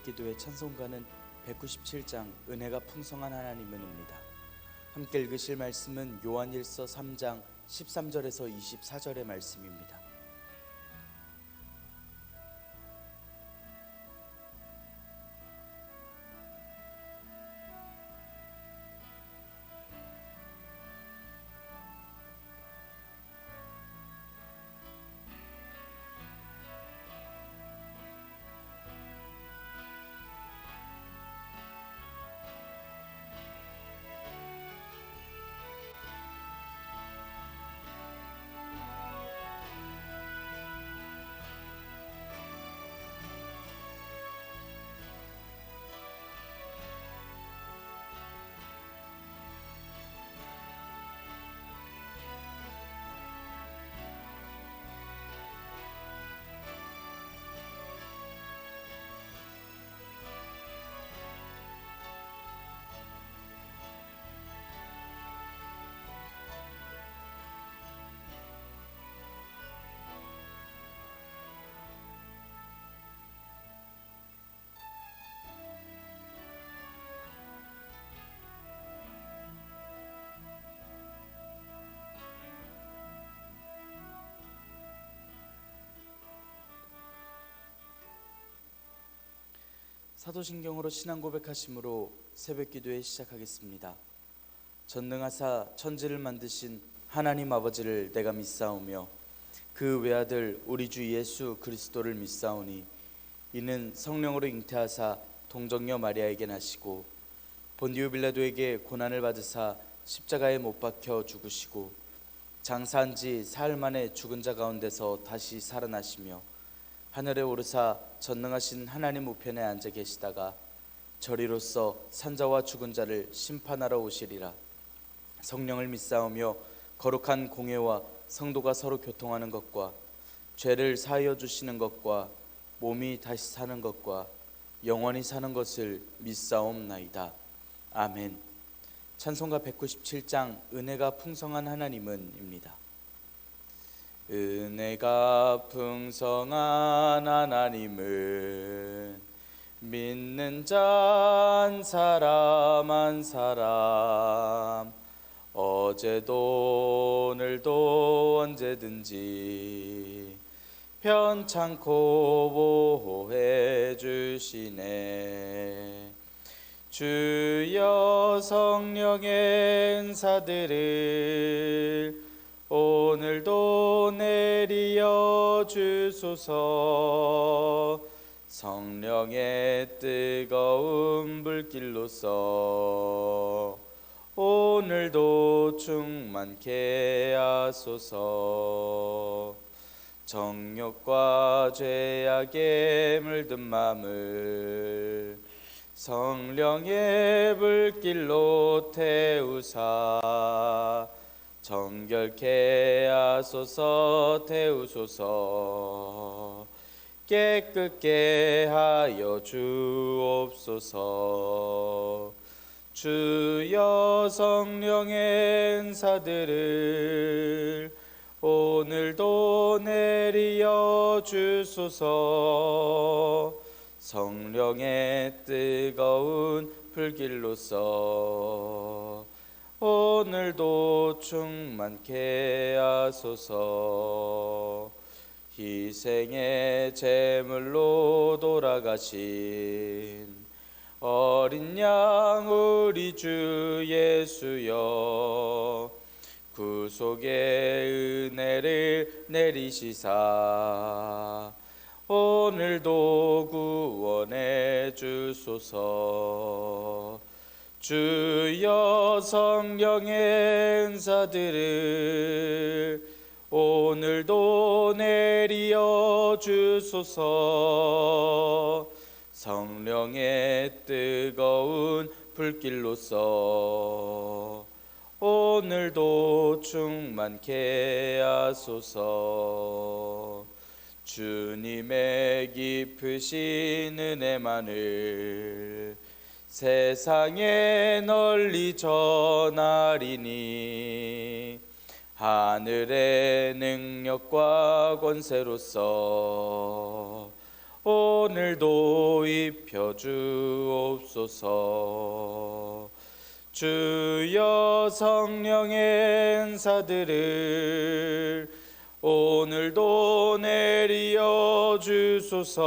새벽기도의 찬송가는 197장 은혜가 풍성한 하나님은입니다. 함께 읽으실 말씀은 요한일서 3장 13절에서 24절의 말씀입니다. 사도신경으로 신앙 고백하심으로 새벽기도에 시작하겠습니다. 전능하사 천지를 만드신 하나님 아버지를 내가 믿사오며 그 외아들 우리 주 예수 그리스도를 믿사오니 이는 성령으로 잉태하사 동정녀 마리아에게 나시고 본디오 빌라도에게 고난을 받으사 십자가에 못 박혀 죽으시고 장사한 지 사흘 만에 죽은 자 가운데서 다시 살아나시며 하늘에 오르사 전능하신 하나님 우편에 앉아 계시다가 저리로서 산자와 죽은 자를 심판하러 오시리라. 성령을 믿사오며 거룩한 공회와 성도가 서로 교통하는 것과 죄를 사하여 주시는 것과 몸이 다시 사는 것과 영원히 사는 것을 믿사옵나이다. 아멘. 찬송가 197장 은혜가 풍성한 하나님은입니다. 은혜가 풍성한 하나님은 믿는 자 한 사람 한 사람 어제도 오늘도 언제든지 편찮고 보호해 주시네. 주여 성령의 은사들을 오늘도 내리어 주소서. 성령의 뜨거운 불길로서 오늘도 충만케 하소서. 정욕과 죄악에 물든 맘을 성령의 불길로 태우사 정결케 하소서. 태우소서. 깨끗게 하여 주옵소서. 주여 성령의 은사들을 오늘도 내리어 주소서. 성령의 뜨거운 불길로서 오늘도 충만케 하소서. 희생의 제물로 돌아가신 어린 양 우리 주 예수여 구속의 은혜를 내리시사 오늘도 구원해 주소서. 주여 성령의 은사들을 오늘도 내리어 주소서. 성령의 뜨거운 불길로서 오늘도 충만케 하소서. 주님의 깊으신 은혜만을 세상에 널리 전하리니 하늘의 능력과 권세로서 오늘도 입혀 주옵소서. 주여 성령의 은사들을 오늘도 내리어 주소서.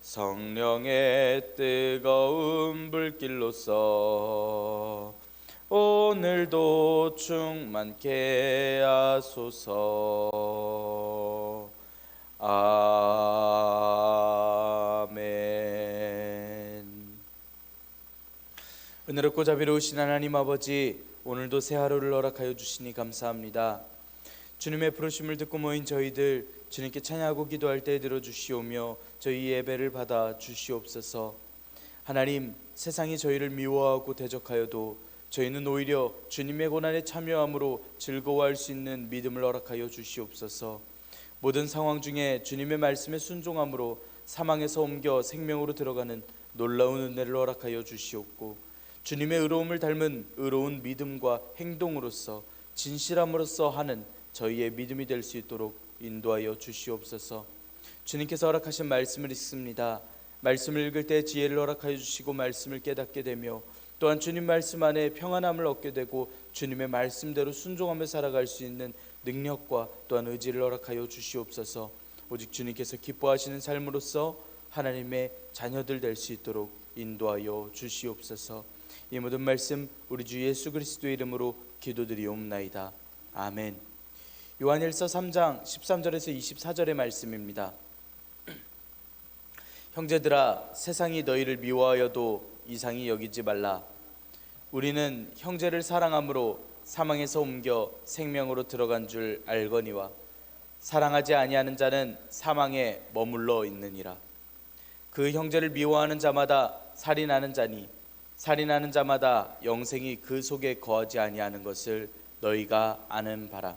성령의 뜨거운 불길로서 오늘도 충만케 하소서. 아멘. 은혜롭고 자비로우신 하나님 아버지, 오늘도 새 하루를 허락하여 주시니 감사합니다. 주님의 부르심을 듣고 모인 저희들 주님께 찬양하고 기도할 때 들어주시오며 저희 예배를 받아 주시옵소서. 하나님, 세상이 저희를 미워하고 대적하여도 저희는 오히려 주님의 고난에 참여함으로 즐거워할 수 있는 믿음을 허락하여 주시옵소서. 모든 상황 중에 주님의 말씀에 순종함으로 사망에서 옮겨 생명으로 들어가는 놀라운 은혜를 허락하여 주시옵고, 주님의 의로움을 닮은 의로운 믿음과 행동으로서 진실함으로써 하는 저희의 믿음이 될 수 있도록 인도하여 주시옵소서. 주님께서 허락하신 말씀을 읽습니다. 말씀을 읽을 때 지혜를 허락하여 주시고 말씀을 깨닫게 되며, 또한 주님 말씀 안에 평안함을 얻게 되고 주님의 말씀대로 순종하며 살아갈 수 있는 능력과 또한 의지를 허락하여 주시옵소서. 오직 주님께서 기뻐하시는 삶으로서 하나님의 자녀들 될 수 있도록 인도하여 주시옵소서. 이 모든 말씀 우리 주 예수 그리스도의 이름으로 기도드리옵나이다. 아멘. 요한일서 3장 13절에서 24절의 말씀입니다. 형제들아, 세상이 너희를 미워하여도 이상히 여기지 말라. 우리는 형제를 사랑함으로 사망에서 옮겨 생명으로 들어간 줄 알거니와 사랑하지 아니하는 자는 사망에 머물러 있느니라. 그 형제를 미워하는 자마다 살인하는 자니 살인하는 자마다 영생이 그 속에 거하지 아니하는 것을 너희가 아는 바라.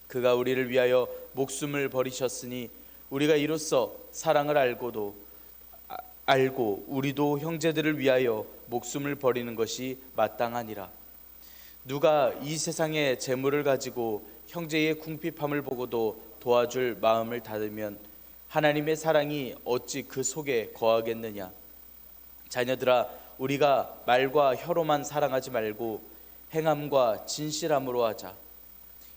그가 우리를 위하여 목숨을 버리셨으니 우리가 이로써 사랑을 알고 우리도 형제들을 위하여 목숨을 버리는 것이 마땅하니라. 누가 이 세상의 재물을 가지고 형제의 궁핍함을 보고도 도와줄 마음을 닫으면 하나님의 사랑이 어찌 그 속에 거하겠느냐. 자녀들아, 우리가 말과 혀로만 사랑하지 말고 행함과 진실함으로 하자.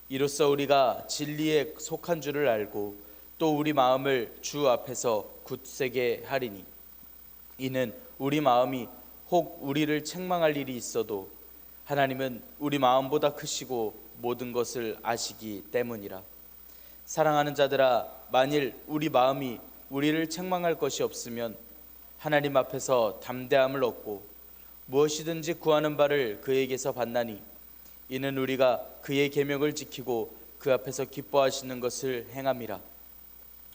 이로써 우리가 진리에 속한 줄을 알고 또 우리 마음을 주 앞에서 굳세게 하리니, 이는 우리 마음이 혹 우리를 책망할 일이 있어도 하나님은 우리 마음보다 크시고 모든 것을 아시기 때문이라. 사랑하는 자들아, 만일 우리 마음이 우리를 책망할 것이 없으면 하나님 앞에서 담대함을 얻고 무엇이든지 구하는 바를 그에게서 받나니, 이는 우리가 그의 계명을 지키고 그 앞에서 기뻐하시는 것을 행함이라.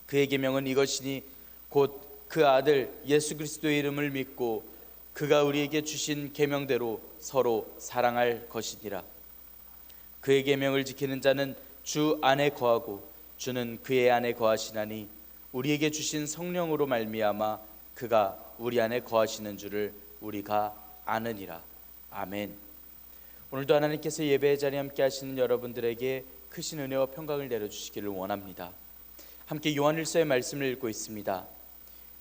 그의 계명은 이것이니 곧 그 아들 예수 그리스도의 이름을 믿고 그가 우리에게 주신 계명대로 서로 사랑할 것이니라. 그의 계명을 지키는 자는 주 안에 거하고 주는 그의 안에 거하시나니, 우리에게 주신 성령으로 말미암아 그가 우리 안에 거하시는 줄을 우리가 아느니라. 아멘. 오늘도 하나님께서 예배의 자리에 함께 하시는 여러분들에게 크신 은혜와 평강을 내려주시기를 원합니다. 함께 요한일서의 말씀을 읽고 있습니다.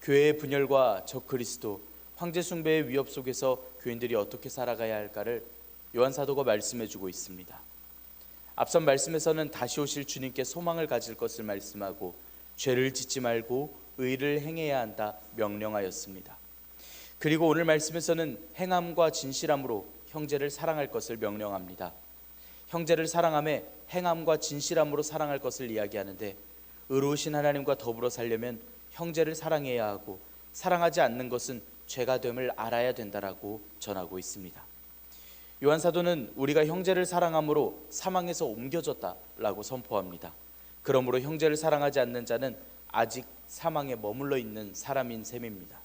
교회의 분열과 적그리스도, 황제 숭배의 위협 속에서 교인들이 어떻게 살아가야 할까를 요한 사도가 말씀해주고 있습니다. 앞선 말씀에서는 다시 오실 주님께 소망을 가질 것을 말씀하고 죄를 짓지 말고 의를 행해야 한다 명령하였습니다. 그리고 오늘 말씀에서는 행함과 진실함으로 형제를 사랑할 것을 명령합니다. 형제를 사랑함에 행함과 진실함으로 사랑할 것을 이야기하는데, 의로우신 하나님과 더불어 살려면 형제를 사랑해야 하고 사랑하지 않는 것은 죄가 됨을 알아야 된다라고 전하고 있습니다. 요한 사도는 우리가 형제를 사랑함으로 사망에서 옮겨졌다라고 선포합니다. 그러므로 형제를 사랑하지 않는 자는 아직 사망에 머물러 있는 사람인 셈입니다.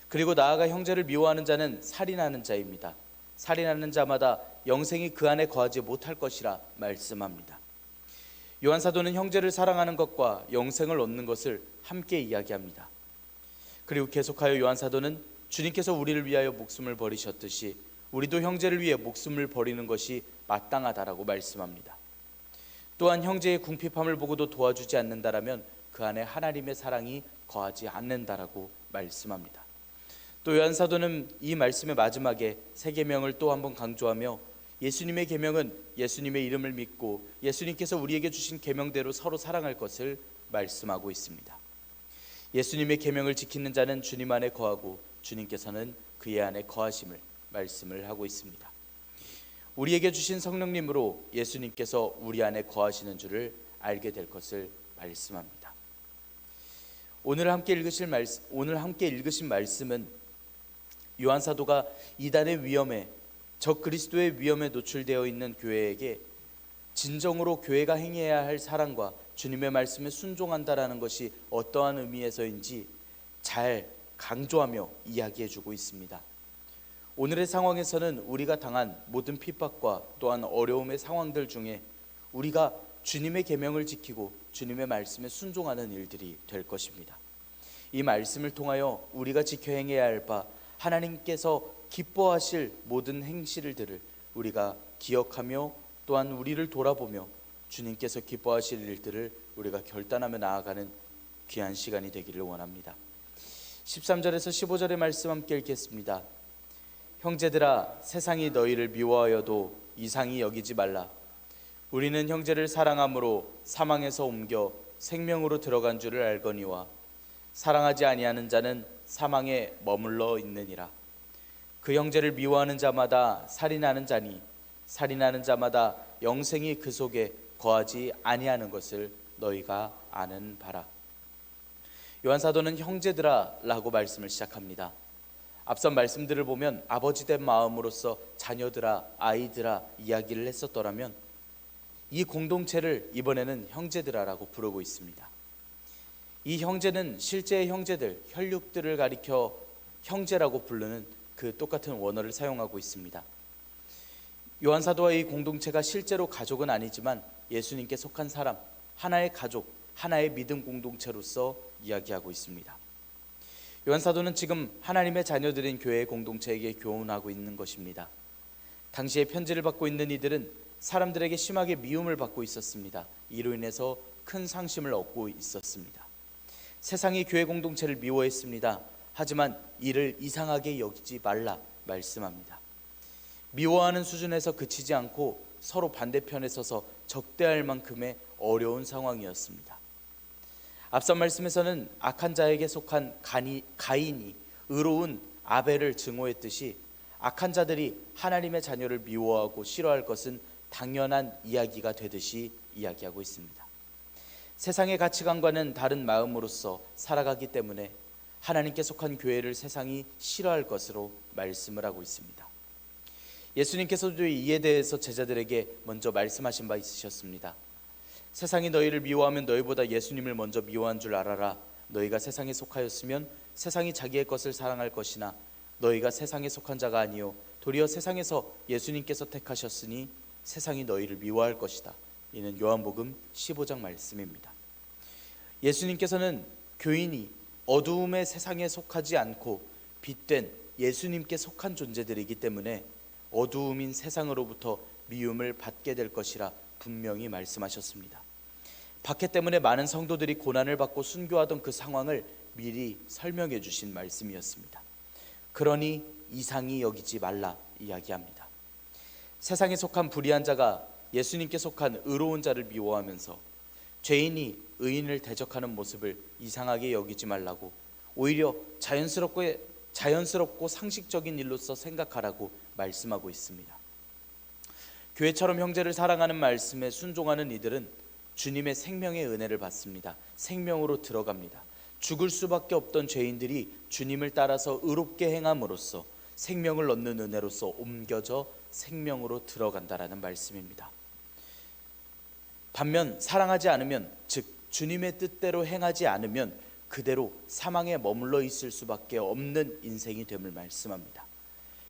그리고 나아가 형제를 미워하는 자는 살인하는 자입니다. 살인하는 자마다 영생이 그 안에 거하지 못할 것이라 말씀합니다. 요한 사도는 형제를 사랑하는 것과 영생을 얻는 것을 함께 이야기합니다. 그리고 계속하여 요한 사도는 주님께서 우리를 위하여 목숨을 버리셨듯이 우리도 형제를 위해 목숨을 버리는 것이 마땅하다라고 말씀합니다. 또한 형제의 궁핍함을 보고도 도와주지 않는다라면 그 안에 하나님의 사랑이 거하지 않는다라고 말씀합니다. 또 요한 사도는 이 말씀의 마지막에 새 계명을 또 한번 강조하며 예수님의 계명은 예수님의 이름을 믿고 예수님께서 우리에게 주신 계명대로 서로 사랑할 것을 말씀하고 있습니다. 예수님의 계명을 지키는 자는 주님 안에 거하고 주님께서는 그의 안에 거하심을 말씀을 하고 있습니다. 우리에게 주신 성령님으로 예수님께서 우리 안에 거하시는 줄을 알게 될 것을 말씀합니다. 오늘 함께 읽으신 말씀은 요한 사도가 이단의 위험에, 적 그리스도의 위험에 노출되어 있는 교회에게 진정으로 교회가 행해야 할 사랑과 주님의 말씀에 순종한다라는 것이 어떠한 의미에서인지 잘 강조하며 이야기해주고 있습니다. 오늘의 상황에서는 우리가 당한 모든 핍박과 또한 어려움의 상황들 중에 우리가 주님의 계명을 지키고 주님의 말씀에 순종하는 일들이 될 것입니다. 이 말씀을 통하여 우리가 지켜 행해야 할 바, 하나님께서 기뻐하실 모든 행실들을 우리가 기억하며 또한 우리를 돌아보며 주님께서 기뻐하실 일들을 우리가 결단하며 나아가는 귀한 시간이 되기를 원합니다. 13절에서 15절의 말씀 함께 읽겠습니다. 형제들아, 세상이 너희를 미워하여도 이상히 여기지 말라. 우리는 형제를 사랑함으로 사망에서 옮겨 생명으로 들어간 줄을 알거니와 사랑하지 아니하는 자는 사망에 머물러 있느니라. 그 형제를 미워하는 자마다 살인하는 자니 살인하는 자마다 영생이 그 속에 거하지 아니하는 것을 너희가 아는 바라. 요한 사도는 형제들아 라고 말씀을 시작합니다. 앞선 말씀들을 보면 아버지된 마음으로서 자녀들아, 아이들아 이야기를 했었더라면 이 공동체를 이번에는 형제들아라고 부르고 있습니다. 이 형제는 실제의 형제들, 혈육들을 가리켜 형제라고 부르는 그 똑같은 원어를 사용하고 있습니다. 요한 사도와 이 공동체가 실제로 가족은 아니지만 예수님께 속한 사람, 하나의 가족, 하나의 믿음 공동체로서 이야기하고 있습니다. 요한 사도는 지금 하나님의 자녀들인 교회의 공동체에게 교훈하고 있는 것입니다. 당시에 편지를 받고 있는 이들은 사람들에게 심하게 미움을 받고 있었습니다. 이로 인해서 큰 상심을 얻고 있었습니다. 세상이 교회 공동체를 미워했습니다. 하지만 이를 이상하게 여기지 말라 말씀합니다. 미워하는 수준에서 그치지 않고 서로 반대편에 서서 적대할 만큼의 어려운 상황이었습니다. 앞선 말씀에서는 악한 자에게 속한 가인이 의로운 아벨을 증오했듯이 악한 자들이 하나님의 자녀를 미워하고 싫어할 것은 당연한 이야기가 되듯이 이야기하고 있습니다. 세상의 가치관과는 다른 마음으로서 살아가기 때문에 하나님께 속한 교회를 세상이 싫어할 것으로 말씀을 하고 있습니다. 예수님께서도 이에 대해서 제자들에게 먼저 말씀하신 바 있으셨습니다. 세상이 너희를 미워하면 너희보다 예수님을 먼저 미워한 줄 알아라. 너희가 세상에 속하였으면 세상이 자기의 것을 사랑할 것이나 너희가 세상에 속한 자가 아니요 도리어 세상에서 예수님께서 택하셨으니 세상이 너희를 미워할 것이다. 이는 요한복음 15장 말씀입니다. 예수님께서는 교인이 어두움의 세상에 속하지 않고 빛된 예수님께 속한 존재들이기 때문에 어두움인 세상으로부터 미움을 받게 될 것이라 분명히 말씀하셨습니다. 박해 때문에 많은 성도들이 고난을 받고 순교하던 그 상황을 미리 설명해 주신 말씀이었습니다. 그러니 이상히 여기지 말라 이야기합니다. 세상에 속한 불의한 자가 예수님께 속한 의로운 자를 미워하면서 죄인이 의인을 대적하는 모습을 이상하게 여기지 말라고, 오히려 자연스럽고 상식적인 일로서 생각하라고 말씀하고 있습니다. 교회처럼 형제를 사랑하는 말씀에 순종하는 이들은 주님의 생명의 은혜를 받습니다. 생명으로 들어갑니다. 죽을 수밖에 없던 죄인들이 주님을 따라서 의롭게 행함으로써 생명을 얻는 은혜로서 옮겨져 생명으로 들어간다라는 말씀입니다. 반면 사랑하지 않으면, 즉 주님의 뜻대로 행하지 않으면 그대로 사망에 머물러 있을 수밖에 없는 인생이 됨을 말씀합니다.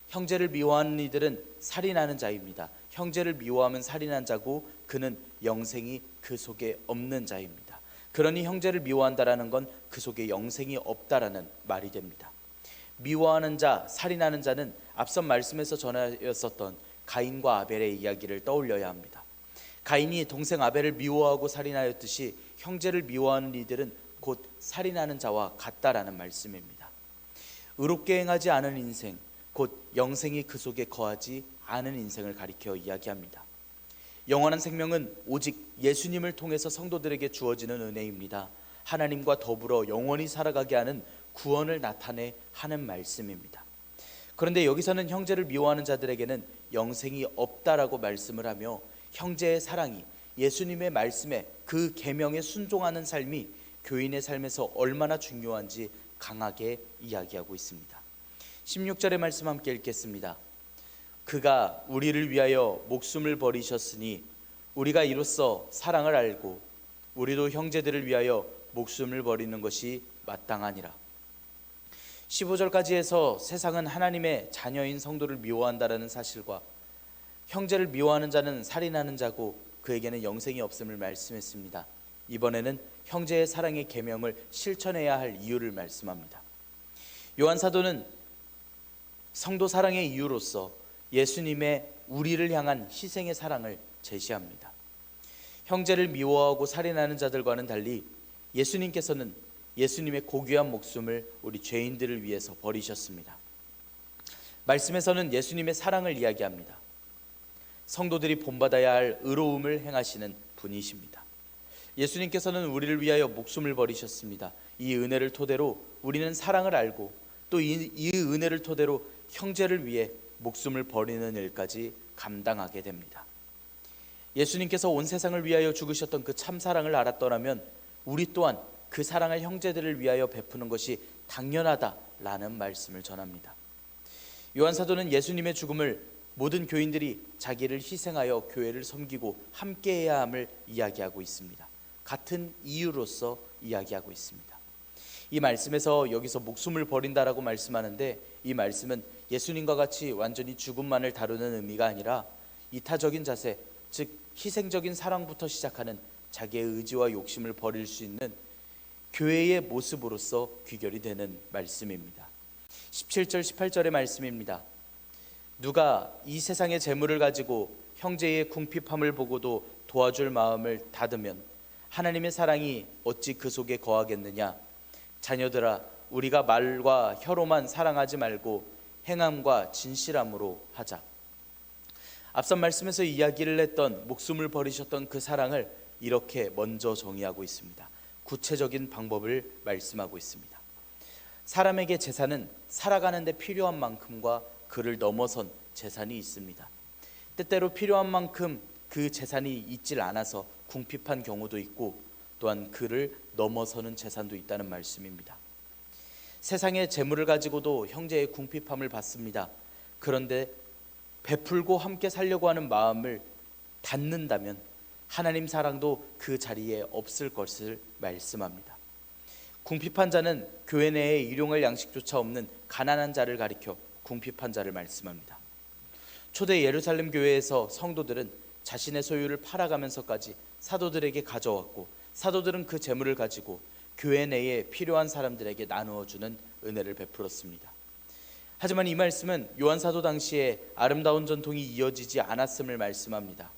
형제를 미워하는 이들은 살인하는 자입니다. 형제를 미워하면 살인한 자고 그는 영생이 그 속에 없는 자입니다. 그러니 형제를 미워한다라는 건 그 속에 영생이 없다라는 말이 됩니다. 미워하는 자, 살인하는 자는 앞선 말씀에서 전하였었던 가인과 아벨의 이야기를 떠올려야 합니다. 가인이 동생 아벨을 미워하고 살인하였듯이 형제를 미워하는 이들은 곧 살인하는 자와 같다라는 말씀입니다. 의롭게 행하지 않은 인생, 곧 영생이 그 속에 거하지 않은 인생을 가리켜 이야기합니다. 영원한 생명은 오직 예수님을 통해서 성도들에게 주어지는 은혜입니다. 하나님과 더불어 영원히 살아가게 하는 구원을 나타내 하는 말씀입니다. 그런데 여기서는 형제를 미워하는 자들에게는 영생이 없다라고 말씀을 하며 형제의 사랑이 예수님의 말씀에 그 계명에 순종하는 삶이 교인의 삶에서 얼마나 중요한지 강하게 이야기하고 있습니다. 16절의 말씀 함께 읽겠습니다. 그가 우리를 위하여 목숨을 버리셨으니 우리가 이로써 사랑을 알고 우리도 형제들을 위하여 목숨을 버리는 것이 마땅하니라. 15절까지 해서 세상은 하나님의 자녀인 성도를 미워한다라는 사실과 형제를 미워하는 자는 살인하는 자고 그에게는 영생이 없음을 말씀했습니다. 이번에는 형제의 사랑의 계명을 실천해야 할 이유를 말씀합니다. 요한 사도는 성도 사랑의 이유로서 예수님의 우리를 향한 희생의 사랑을 제시합니다. 형제를 미워하고 살인하는 자들과는 달리 예수님께서는 예수님의 고귀한 목숨을 우리 죄인들을 위해서 버리셨습니다. 말씀에서는 예수님의 사랑을 이야기합니다. 성도들이 본받아야 할 의로움을 행하시는 분이십니다. 예수님께서는 우리를 위하여 목숨을 버리셨습니다. 이 은혜를 토대로 우리는 사랑을 알고 또 이 은혜를 토대로 형제를 위해 목숨을 버리는 일까지 감당하게 됩니다. 예수님께서 온 세상을 위하여 죽으셨던 그 참 사랑을 알았더라면 우리 또한 그 사랑을 형제들을 위하여 베푸는 것이 당연하다라는 말씀을 전합니다. 요한 사도는 예수님의 죽음을 모든 교인들이 자기를 희생하여 교회를 섬기고 함께해야 함을 이야기하고 있습니다. 같은 이유로서 이야기하고 있습니다. 이 말씀에서 여기서 목숨을 버린다라고 말씀하는데 이 말씀은 예수님과 같이 완전히 죽음만을 다루는 의미가 아니라 이타적인 자세, 즉 희생적인 사랑부터 시작하는 자기의 의지와 욕심을 버릴 수 있는 교회의 모습으로서 귀결이 되는 말씀입니다. 17절 18절의 말씀입니다. 누가 이 세상의 재물을 가지고 형제의 궁핍함을 보고도 도와줄 마음을 닫으면 하나님의 사랑이 어찌 그 속에 거하겠느냐. 자녀들아, 우리가 말과 혀로만 사랑하지 말고 행함과 진실함으로 하자. 앞선 말씀에서 이야기를 했던 목숨을 버리셨던 그 사랑을 이렇게 먼저 정의하고 있습니다. 구체적인 방법을 말씀하고 있습니다. 사람에게 재산은 살아가는 데 필요한 만큼과 그를 넘어선 재산이 있습니다. 때때로 필요한 만큼 그 재산이 있질 않아서 궁핍한 경우도 있고 또한 그를 넘어서는 재산도 있다는 말씀입니다. 세상의 재물을 가지고도 형제의 궁핍함을 받습니다. 그런데 베풀고 함께 살려고 하는 마음을 닫는다면 하나님 사랑도 그 자리에 없을 것을 말씀합니다. 궁핍한 자는 교회 내에 일용할 양식조차 없는 가난한 자를 가리켜 궁핍한 자를 말씀합니다. 초대 예루살렘 교회에서 성도들은 자신의 소유를 팔아가면서까지 사도들에게 가져왔고 사도들은 그 재물을 가지고 교회 내에 필요한 사람들에게 나누어주는 은혜를 베풀었습니다. 하지만 이 말씀은 요한 사도 당시에 아름다운 전통이 이어지지 않았음을 말씀합니다.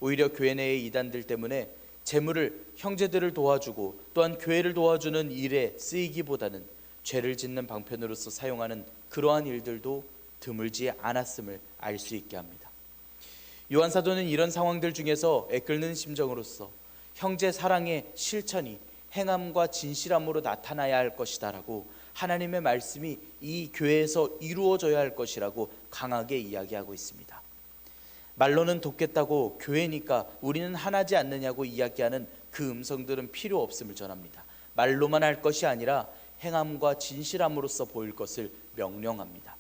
오히려 교회 내의 이단들 때문에 재물을 형제들을 도와주고 또한 교회를 도와주는 일에 쓰이기보다는 죄를 짓는 방편으로서 사용하는 그러한 일들도 드물지 않았음을 알 수 있게 합니다. 요한 사도는 이런 상황들 중에서 애끓는 심정으로서 형제 사랑의 실천이 행함과 진실함으로 나타나야 할 것이다라고 하나님의 말씀이 이 교회에서 이루어져야 할 것이라고 강하게 이야기하고 있습니다. 말로는 돕겠다고 교회니까 우리는 하나지 않느냐고 이야기하는 그 음성들은 필요 없음을 전합니다. 말로만 할 것이 아니라 행함과 진실함으로써 보일 것을 명령합니다.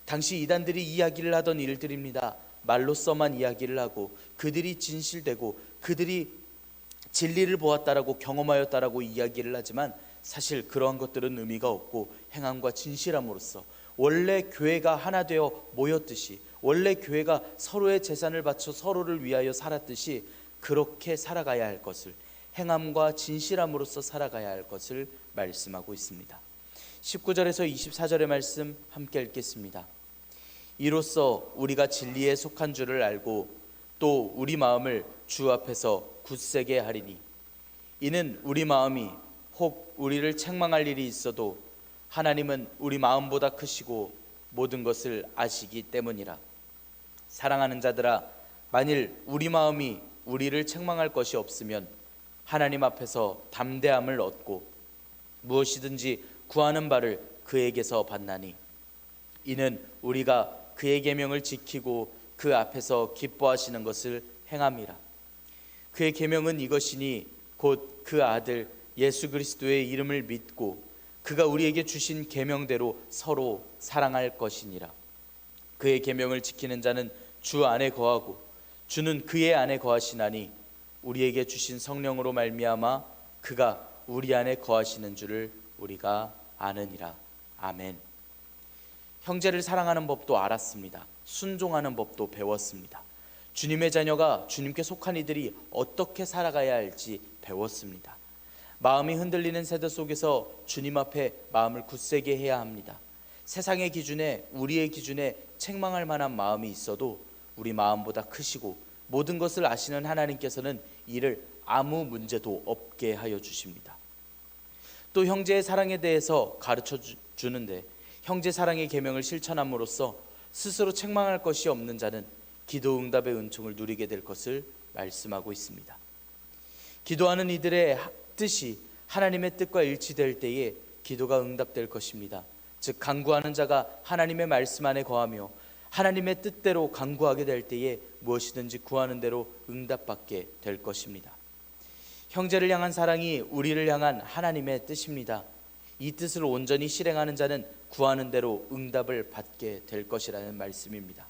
당시 이단들이 이야기를 하던 일들입니다. 말로써만 이야기를 하고 그들이 진실되고 그들이 진리를 보았다라고 경험하였다라고 이야기를 하지만 사실 그러한 것들은 의미가 없고 행함과 진실함으로써 원래 교회가 하나 되어 모였듯이 원래 교회가 서로의 재산을 바쳐 서로를 위하여 살았듯이 그렇게 살아가야 할 것을 행함과 진실함으로써 살아가야 할 것을 말씀하고 있습니다. 19절에서 24절의 말씀 함께 읽겠습니다. 이로써 우리가 진리에 속한 줄을 알고 또 우리 마음을 주 앞에서 굳세게 하리니 이는 우리 마음이 혹 우리를 책망할 일이 있어도 하나님은 우리 마음보다 크시고 모든 것을 아시기 때문이라. 사랑하는 자들아, 만일 우리 마음이 우리를 책망할 것이 없으면 하나님 앞에서 담대함을 얻고 무엇이든지 구하는 바를 그에게서 받나니 이는 우리가 그의 계명을 지키고 그 앞에서 기뻐하시는 것을 행함이라. 그의 계명은 이것이니 곧 그 아들 예수 그리스도의 이름을 믿고 그가 우리에게 주신 계명대로 서로 사랑할 것이니라. 그의 계명을 지키는 자는 주 안에 거하고 주는 그의 안에 거하시나니 우리에게 주신 성령으로 말미암아 그가 우리 안에 거하시는 줄을 우리가 아느니라. 아멘. 형제를 사랑하는 법도 알았습니다. 순종하는 법도 배웠습니다. 주님의 자녀가 주님께 속한 이들이 어떻게 살아가야 할지 배웠습니다. 마음이 흔들리는 세대 속에서 주님 앞에 마음을 굳세게 해야 합니다. 세상의 기준에, 우리의 기준에 책망할 만한 마음이 있어도 우리 마음보다 크시고 모든 것을 아시는 하나님께서는 이를 아무 문제도 없게 하여 주십니다. 또 형제의 사랑에 대해서 가르쳐 주는데 형제 사랑의 계명을 실천함으로써 스스로 책망할 것이 없는 자는 기도 응답의 은총을 누리게 될 것을 말씀하고 있습니다. 기도하는 이들의 뜻이 하나님의 뜻과 일치될 때에 기도가 응답될 것입니다. 즉 간구하는 자가 하나님의 말씀 안에 거하며 하나님의 뜻대로 간구하게 될 때에 무엇이든지 구하는 대로 응답받게 될 것입니다. 형제를 향한 사랑이 우리를 향한 하나님의 뜻입니다. 이 뜻을 온전히 실행하는 자는 구하는 대로 응답을 받게 될 것이라는 말씀입니다.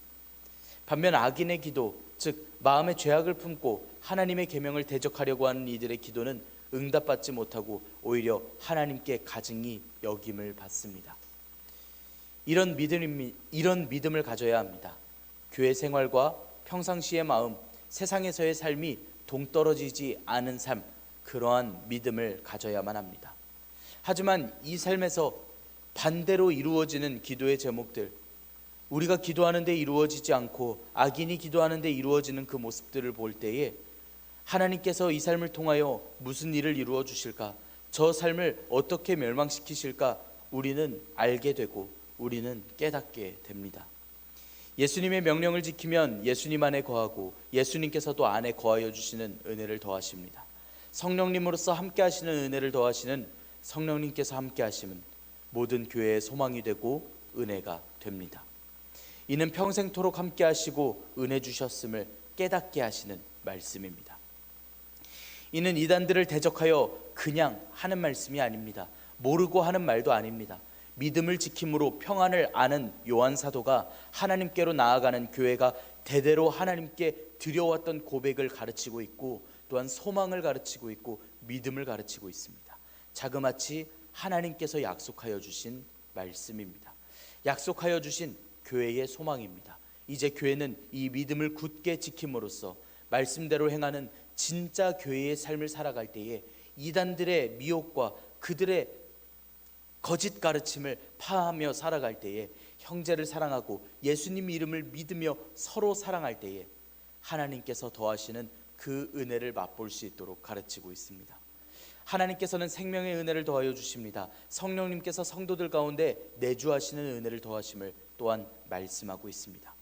반면 악인의 기도, 즉 마음의 죄악을 품고 하나님의 계명을 대적하려고 하는 이들의 기도는 응답받지 못하고 오히려 하나님께 가증히 여김을 받습니다. 이런 믿음을 가져야 합니다. 교회 생활과 평상시의 마음, 세상에서의 삶이 동떨어지지 않은 삶, 그러한 믿음을 가져야만 합니다. 하지만 이 삶에서 반대로 이루어지는 기도의 제목들, 우리가 기도하는데 이루어지지 않고 악인이 기도하는데 이루어지는 그 모습들을 볼 때에 하나님께서 이 삶을 통하여 무슨 일을 이루어 주실까, 저 삶을 어떻게 멸망시키실까 우리는 알게 되고 우리는 깨닫게 됩니다. 예수님의 명령을 지키면 예수님 안에 거하고 예수님께서도 안에 거하여 주시는 은혜를 더하십니다. 성령님으로서 함께 하시는 은혜를 더하시는 성령님께서 함께 하시면 모든 교회의 소망이 되고 은혜가 됩니다. 이는 평생토록 함께 하시고 은혜 주셨음을 깨닫게 하시는 말씀입니다. 이는 이단들을 대적하여 그냥 하는 말씀이 아닙니다. 모르고 하는 말도 아닙니다. 믿음을 지킴으로 평안을 아는 요한 사도가 하나님께로 나아가는 교회가 대대로 하나님께 드려왔던 고백을 가르치고 있고 또한 소망을 가르치고 있고 믿음을 가르치고 있습니다. 자그마치 하나님께서 약속하여 주신 말씀입니다. 약속하여 주신 교회의 소망입니다. 이제 교회는 이 믿음을 굳게 지킴으로써 말씀대로 행하는 진짜 교회의 삶을 살아갈 때에 이단들의 미혹과 그들의 거짓 가르침을 파하며 살아갈 때에 형제를 사랑하고 예수님 이름을 믿으며 서로 사랑할 때에 하나님께서 더하시는 그 은혜를 맛볼 수 있도록 가르치고 있습니다. 하나님께서는 생명의 은혜를 더하여 주십니다. 성령님께서 성도들 가운데 내주하시는 은혜를 더하심을 또한 말씀하고 있습니다.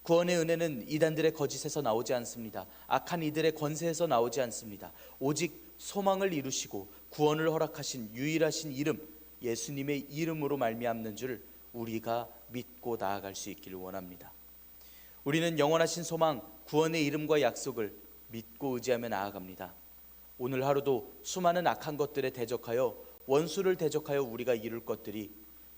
구원의 은혜는 이단들의 거짓에서 나오지 않습니다. 악한 이들의 권세에서 나오지 않습니다. 오직 소망을 이루시고 구원을 허락하신 유일하신 이름 예수님의 이름으로 말미암는 줄 우리가 믿고 나아갈 수 있기를 원합니다. 우리는 영원하신 소망 구원의 이름과 약속을 믿고 의지하며 나아갑니다. 오늘 하루도 수많은 악한 것들에 대적하여 원수를 대적하여 우리가 이룰 것들이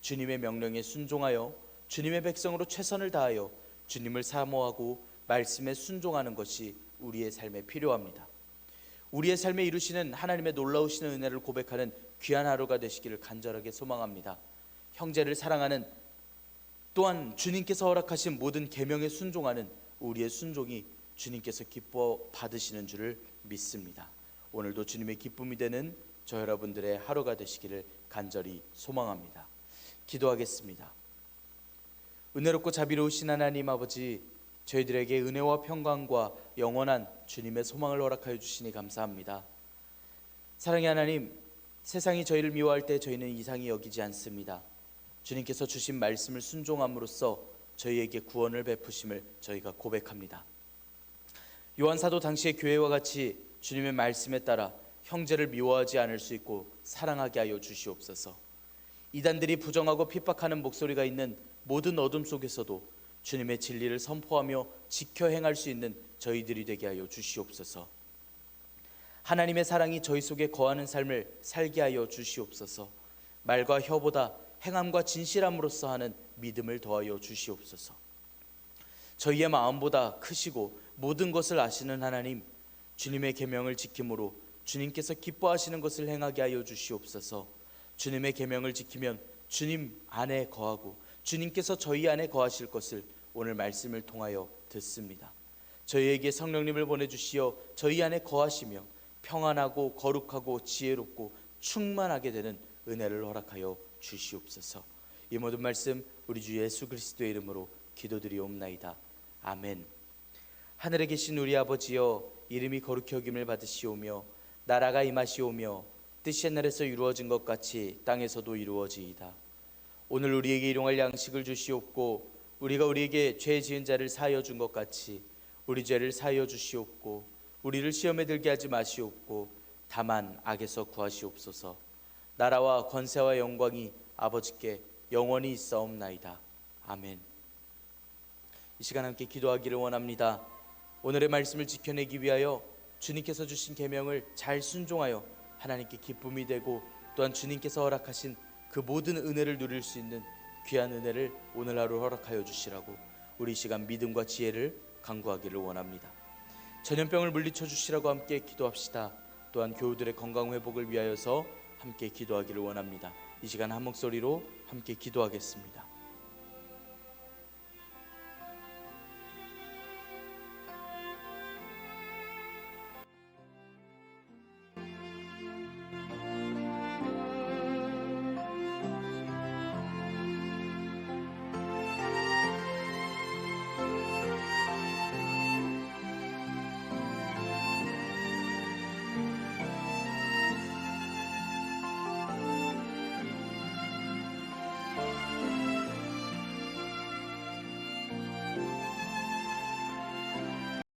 주님의 명령에 순종하여 주님의 백성으로 최선을 다하여 주님을 사모하고 말씀에 순종하는 것이 우리의 삶에 필요합니다. 우리의 삶에 이루시는 하나님의 놀라우신 은혜를 고백하는 귀한 하루가 되시기를 간절하게 소망합니다. 형제를 사랑하는 또한 주님께서 허락하신 모든 계명에 순종하는 우리의 순종이 주님께서 기뻐 받으시는 줄을 믿습니다. 오늘도 주님의 기쁨이 되는 저 여러분들의 하루가 되시기를 간절히 소망합니다. 기도하겠습니다. 은혜롭고 자비로우신 하나님 아버지, 저희들에게 은혜와 평강과 영원한 주님의 소망을 허락하여 주시니 감사합니다. 사랑의 하나님, 세상이 저희를 미워할 때 저희는 이상히 여기지 않습니다. 주님께서 주신 말씀을 순종함으로써 저희에게 구원을 베푸심을 저희가 고백합니다. 요한사도 당시의 교회와 같이 주님의 말씀에 따라 형제를 미워하지 않을 수 있고 사랑하게 하여 주시옵소서. 이단들이 부정하고 핍박하는 목소리가 있는 모든 어둠 속에서도 주님의 진리를 선포하며 지켜 행할 수 있는 저희들이 되게 하여 주시옵소서. 하나님의 사랑이 저희 속에 거하는 삶을 살게 하여 주시옵소서. 말과 혀보다 행함과 진실함으로써 하는 믿음을 더하여 주시옵소서. 저희의 마음보다 크시고 모든 것을 아시는 하나님, 주님의 계명을 지킴으로 주님께서 기뻐하시는 것을 행하게 하여 주시옵소서. 주님의 계명을 지키면 주님 안에 거하고 주님께서 저희 안에 거하실 것을 오늘 말씀을 통하여 듣습니다. 저희에게 성령님을 보내주시어 저희 안에 거하시며 평안하고 거룩하고 지혜롭고 충만하게 되는 은혜를 허락하여 주시옵소서. 이 모든 말씀 우리 주 예수 그리스도의 이름으로 기도드리옵나이다. 아멘. 하늘에 계신 우리 아버지여, 이름이 거룩히 여김을 받으시오며 나라가 임하시오며 뜻이 하늘에서 이루어진 것 같이 땅에서도 이루어지이다. 오늘 우리에게 일용할 양식을 주시옵고 우리가 우리에게 죄 지은 자를 사하여 준 것 같이 우리 죄를 사하여 주시옵고 우리를 시험에 들게 하지 마시옵고 다만 악에서 구하시옵소서. 나라와 권세와 영광이 아버지께 영원히 있사옵나이다. 아멘. 이 시간 함께 기도하기를 원합니다. 오늘의 말씀을 지켜내기 위하여 주님께서 주신 계명을 잘 순종하여 하나님께 기쁨이 되고 또한 주님께서 허락하신 그 모든 은혜를 누릴 수 있는 귀한 은혜를 오늘 하루 허락하여 주시라고 우리 시간 믿음과 지혜를 간구하기를 원합니다. 전염병을 물리쳐 주시라고 함께 기도합시다. 또한 교우들의 건강 회복을 위하여서 함께 기도하기를 원합니다. 이 시간 한 목소리로 함께 기도하겠습니다.